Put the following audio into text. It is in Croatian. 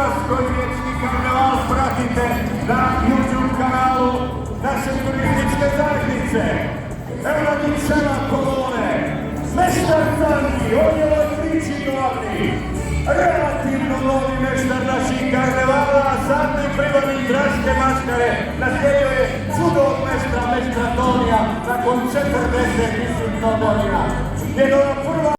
vas koji vječni karneval pratite na YouTube kanalu naše turističke zajednice. Evo na njih šema kolone, meštar Canki, on je odlični glavni, relativno novi meštar naših karnevala, zadnji privodnik Draške maškare, naslijedio je čudog meštra Tonija nakon 40 godina. Njegova prva